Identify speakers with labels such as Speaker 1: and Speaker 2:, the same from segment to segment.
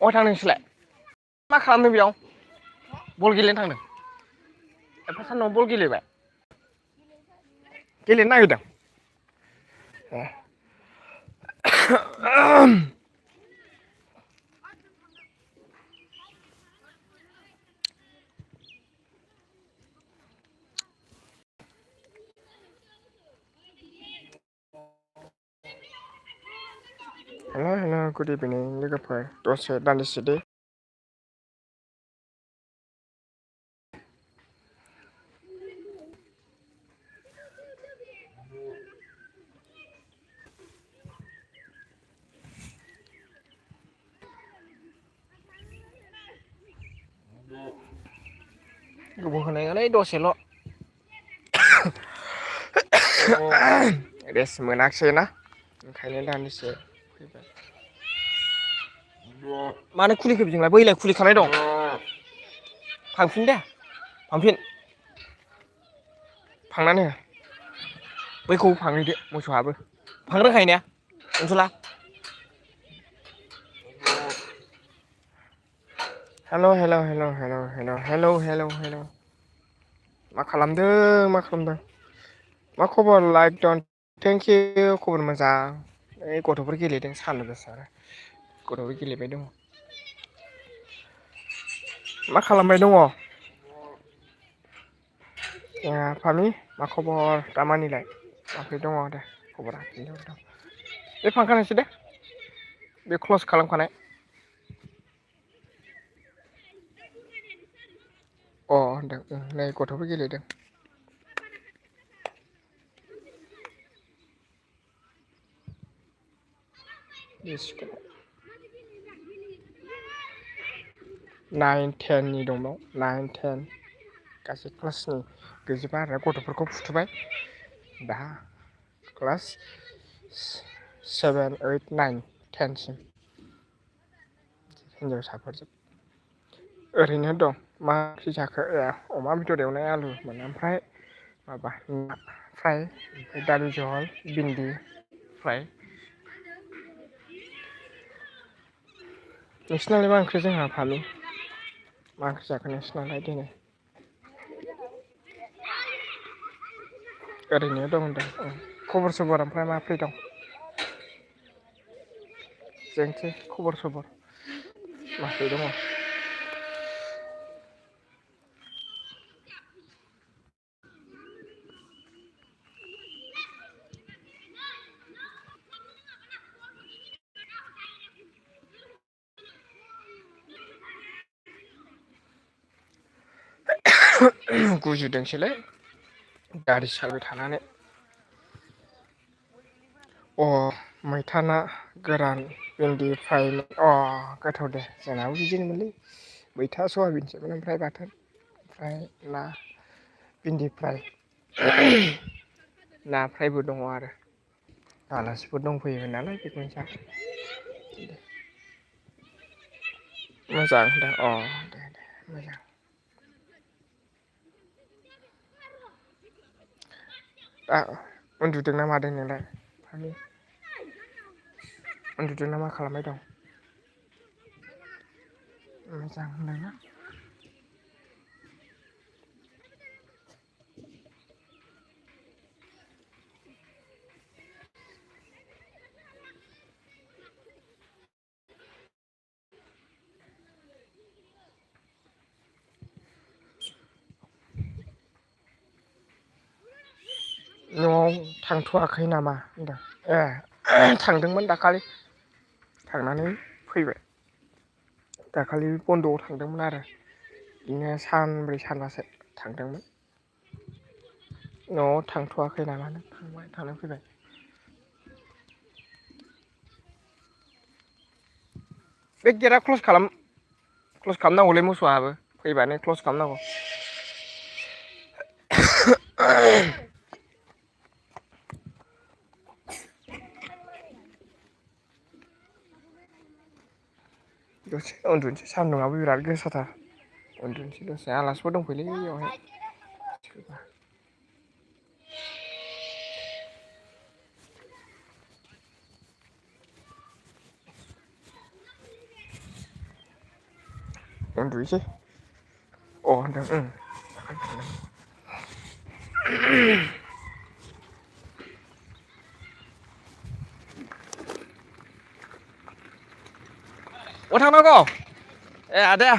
Speaker 1: अ थांदों नोंसोरलाय मा खालामदों बेयाव बल गेलेनो थांदों एफा सानाव बल गेलेबाय गेलेनो नागिरदों ए हेल' गुड इभिनिं लोगोफोर दसे दान्दिसे दे गोबाव होनाय नङालै दसेल' रेस्ट मोनाखिसै ना ओंखायनो दान्दिसे फैबाय मानो खुलिखो बिजोंलाय बैलाय खुलिखानाय दं फांफिन दे फांफिन फांनानै हो बैखौ फांहैदो मोसौआबो फांनो रोंखायो ना अनसुला हेल' मा खालामदों मा खबर लाइक डन थेंक इउ खबर मोजां ओइ गथ'फोर गेलेदों सान्दुं गोसा गथ'फोर गेलेबाय दङ मा खालामबाय दङ ए फामि मा खबर दामानिलाय माब्रै दङ दे खबरा बे फांखानोसै दे बे क्लस खालामखानाय अ होनदों नै गथ'फोर गेलेदों नाइन टेननि दंबाव 9, 10 गासै क्लासनि गैजोबा आरो गथ'फोरखौ फुथुबाय दा क्लास 7, 8, 9, 10सिम हिनजावसाफोरजों ओरैनो दं मा ओंख्रि जाखो ए अमा बेदर एवनाय आलुमोन ओमफ्राय माबा ना फ्राय ओमफ्राय दालि जहल भिन्दि फ्राय नोंसिनालाय मा ओंख्रि जोंहा फामि मा ओंख्रि जाखो नोंसिनालाय दिनै ओरैनो दं होनदों खबर सबर ओमफ्राय माब्रै दं जोंथि खबर सबर माब्रै दङ गुजुदोंसोलै गारि सालायबाय थानानै अ मैथा ना गोरान भिन्दि फ्राय अ गोथाव दे जोंनाबो बिदिनोमोनलै मैथा सयाबिनसोमोन ओमफ्राय बाथोन ओमफ्राय ना भिन्दि फ्राय ना फ्रायबो दङ आरो आलासिफोर दंफैयो नालाय पिकनिक जानो मोजां दा अ दे मोजां दा उन्दुदों ना मादों नोंलाय फामि उन्दुदों ना मा खालामबाय दं मोजां होनदोंना न'आव थांथ'वाखै नामा होनदों ए थांदोंमोन दाखालि थांनानै फैबाय दाखालि बन्द'आव थांदोंमोन आरो बिदिनो सानब्रै सानबासो थांदोंमोन न'आव थांथ'वाखै नामा नों थांनानै फैबाय बे गेटआ क्लस खालामनांगौलै मोसौआबो फैबानो क्लस खालामनांगौ दसे उन्दुनोसै सान्दुंआबो बिराद गोसाथार उन्दुनोसै दसे आलासिफोर दंफैयोलै बेयावहाय उन्दुयोसै अ होनदों अ थांनांगौ ए आदाया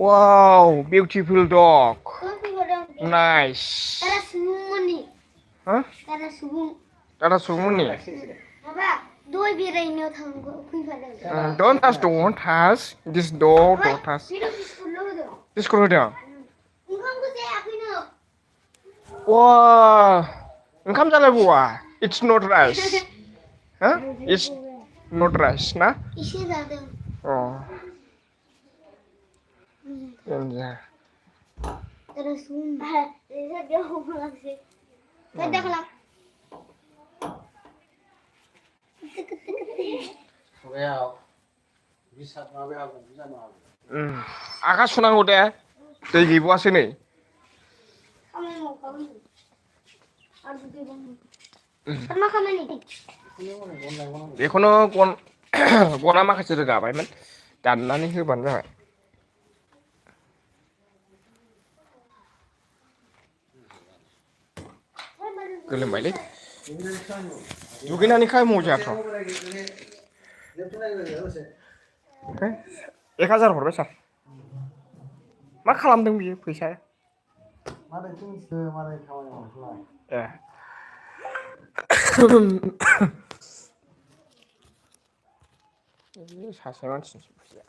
Speaker 1: Wow, beautiful dog. Nice. Hah? Tara sumunni. Don't touch, don't touch. This dog, don't touch. Biskut hoदों. Wow. Oंखाम जालायबावा. It's not rice. Huh? It's not rice, ना? Oh. Iya. Terus dia pulang sih. Kada kelak. Bisa ngabe aku, bisa ngabe. Aka सुनांगौ दे. दै गैबावासो नै. खामानि मावखाबाय. आरो दै बांनो. मा खामानि? बेखौनो गना माखासे रोगाबायमोन. दाननानै होबानो जाबाय. गोलोमबायलै दुगैनानै खाय मजायाथ' 1000 हरबाय सार मा खालामदों बियो फैसाया ए सासे मानसिनिसो फैसाया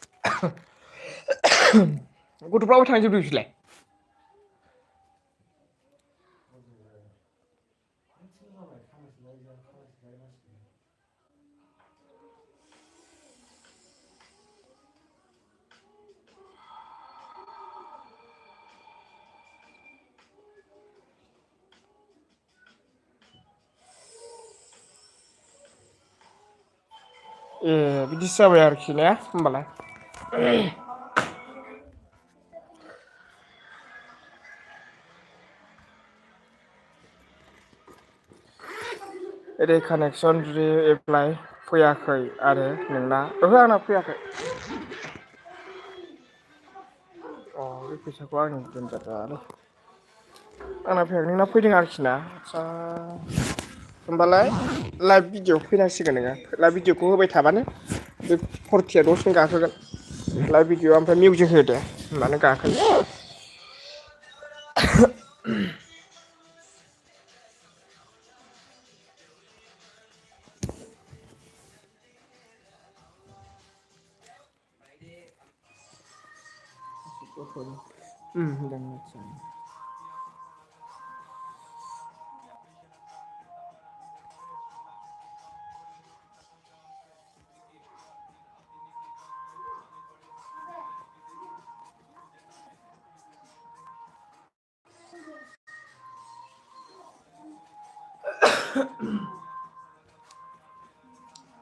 Speaker 1: गथ'फ्राबो थांजोबदों बिसोरलाय ए बिदिसो जाबाय आरोखि ने होमबालाय रिकानेक्सन एप्लाइ फैयाखै आरो नोंना ओहो आंना फैयाखै अ बे फैसाखौ आंनि दोनजादोंलै आंना फैयाखै नोंना फैदों आरोखि ना आदसा होमबालाय लाइभ भिडिअ फैनांसिगोन नोङो लाइभ भिडिअखौ होबाय थाबानो बे 40 दसेनो गाखोगोन लाइभ भिडिअ ओमफ्राय मिउजिक होदो होमबानो गाखोगोन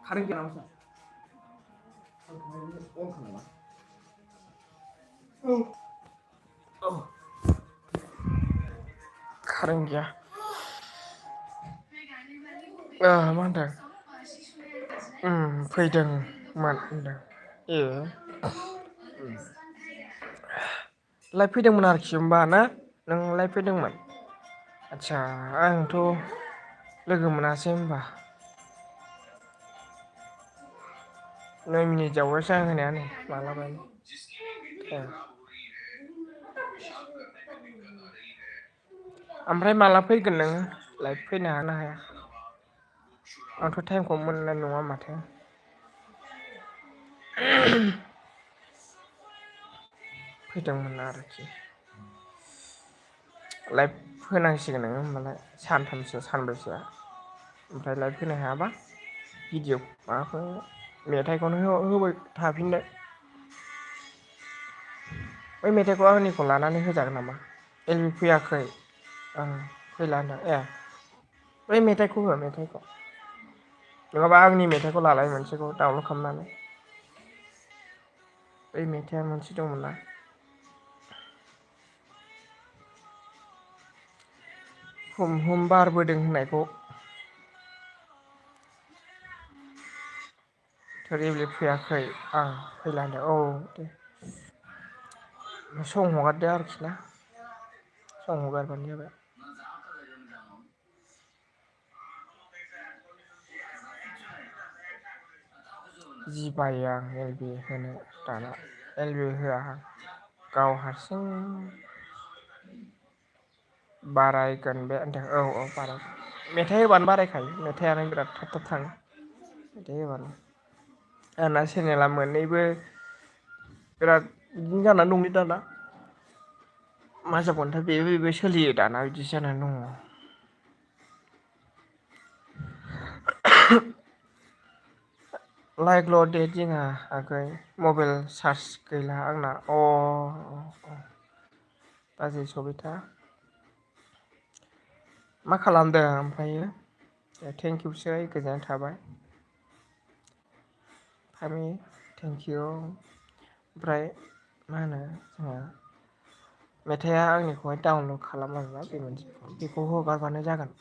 Speaker 1: कारेन्ट गैया नामा कारेन्ट गैया मा होनदों फैदोंमोन होनदों ए लाइभ फैदोंमोन आरोखि होमबा ना नों लाइभ फैदोंमोन आदसा आंथ' लोगो मोनासै होमबा 9 मिनिट जाबायसो आं होनाया नै मालाबानो ओमफ्राय माला फैगोन नोङो लाइभ फैनो हागोन ना हाया आंथ' टाइमखौ मोननाय नङा माथो फैदोंमोन आरोखि लाइभ होनांसिगोन नोङो होमबालाय सानथामसो सानब्रैसोआ ओमफ्राय लाइभ होनो हायाबा भिडिअ माबाखौ मेथाइखौनो होबाय थाफिनदो बै मेथाइखौ आंनिखौ लानानै होजागोन नामा? एलबि फैयाखै फैला होनदों ए बै मेथाइखौ हो मेथाइखौ नङाबा आंनि मेथाइखौ लालाय मोनसेखौ डाउनलड खालामनानै बै मेथाइआ मोनसे दंमोन ना हुम हुम बारबोदों होननायखौ थोरिलि फैयाखै फैला होनदों औ दे सं हगारदो आरोखि ना सं हगारबानो जाबाय जि बायो आं एलबि होनो दाना एलबि होआ आं गाव हारसिं बारायगोन बे औ बाराय मेथाइ होबानो बारायखायो मेथाइआनो बिराद थाब थाब थाङो मेथाइ होबानो आंना चेनेला मोननैबो बिराद बिदिनो जानानै दंलै दाना मा जाबावगोनथाय बेबो बेबो सोलियो दाना बिदि जानानै दङ लाइकल' दे दिङा आगै मबाइल चार्ज गैला आंना बाजै सबिता मा खालामदों ओमफ्रायो थेंकिइउसै गोजोननाय थाबाय फामि थेंकिउ ओमफ्राय मा होनो जोङो मेथाइआ आंनिखौहाय डाउनलड खालामलाङोबा बे मोनसे बेखौ हगारबानो जागोन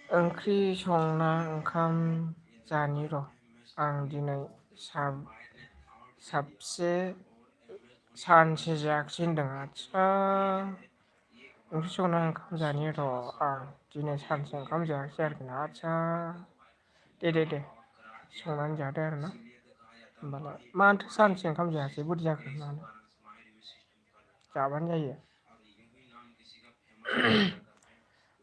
Speaker 1: ओंख्रि संना ओंखाम जानि र' आं दिनै साबसे सानसे जायाखिसै होनदों आदसा ओंख्रि संना ओंखाम जानि र' आं दिनै सानसे ओंखाम जायाखिसै आरोखि ना आदसा दे संनानै जादो आरोना होमबालाय मानोथो सानसे ओंखाम जायासै बोरै जाखो मानो जाबानो जायो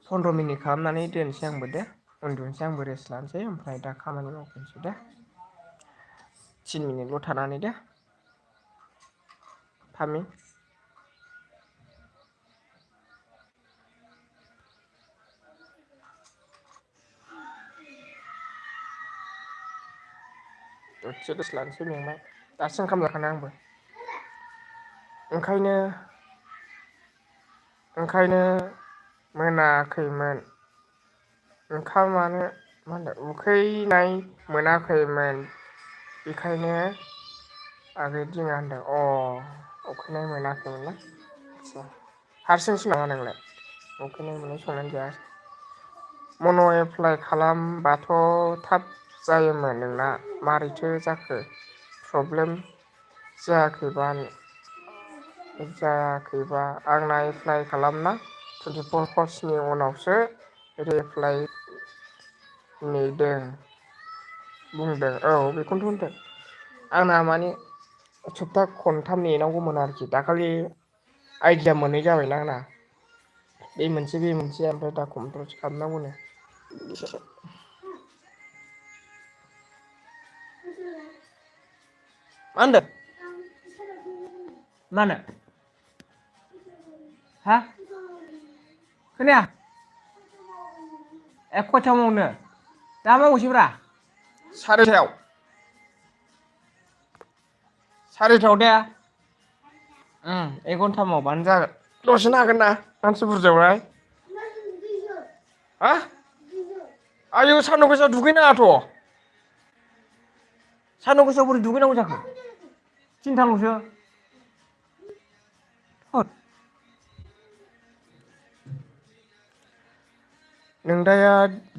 Speaker 1: 15 मिनिट खालामनानै दोनसै आंबो दे उन्दुनोसै आंबो रेस्ट लानोसै ओमफ्राय दा खामानि मावफिनसै दे 3 मिनिटल' थानानै दे फामि दसे रेस्ट लानोसै मेंबाय दासो ओंखाम जाखांदों आंबो ओंखायनो मोनाखैमोन ओंखामानो मा होनदों उखैनाय मोनाखैमोन बेखायनो आगै दिङा होनदों उखैनाय मोनाखैमोन ना आदसा हारसिंसो नामा नोंलाय उखैनाय मोनै संनानै जायासै मन' एप्लाइ खालामबाथ' थाब जायोमोन नोंना मारैथो जाखो प्रब्लेम जायाखैबा आंना एप्लाइ खालामना 24 हर्सनि उनावसो रिप्लाइ नेदों बुंदों बेखौनोथ' होनदों आंना माने सप्ता खनथाम नेनांगौमोन आरोखि दाखालि आइदिया मोनै जाबायना आंना बे मोनसे ओमफ्राय दा कमप्लिट खालामनांगौनो मा होनदों मानो हा खोनाया खयथायाव मावनो दा मावनोसैब्रा 4:30 दे 1 घन्टा मावबानो जागोन दसेनो हागोन ना मानसि बुरजायावहाय हा आयौ सान्दुं गोसा दुगैनाङाथ' सान्दुं गोसायाव बोरै दुगैनांगौ जाखो थिनथाल'सो थोद नोंदाया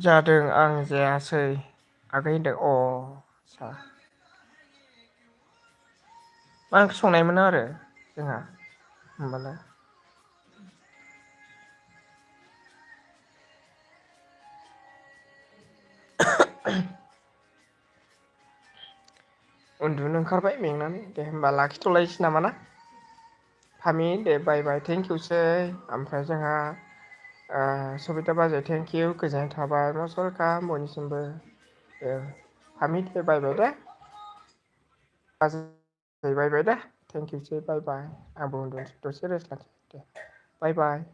Speaker 1: जादों आं जायासै आगै होनदों आदसा मा ओंख्रि संनायमोन आरो जोंहा होमबालाय उन्दुनो ओंखारबाय मेंनानै दे होमबा लाखिथ'लायसै नामा ना फामि दे बाय बाय थेंकिइउसै ओमफ्राय जोंहा सबिता बाजै थेंकिइउ गोजोननाय थाबाय मस्ट वेलकाम बयनिसिमबो फामि दे बाय बाय दे बाय बाय दे थेंकिउसै बाय बाय आंबो उन्दुनोसै दसे रेस्ट लानोसै दे बाय बाय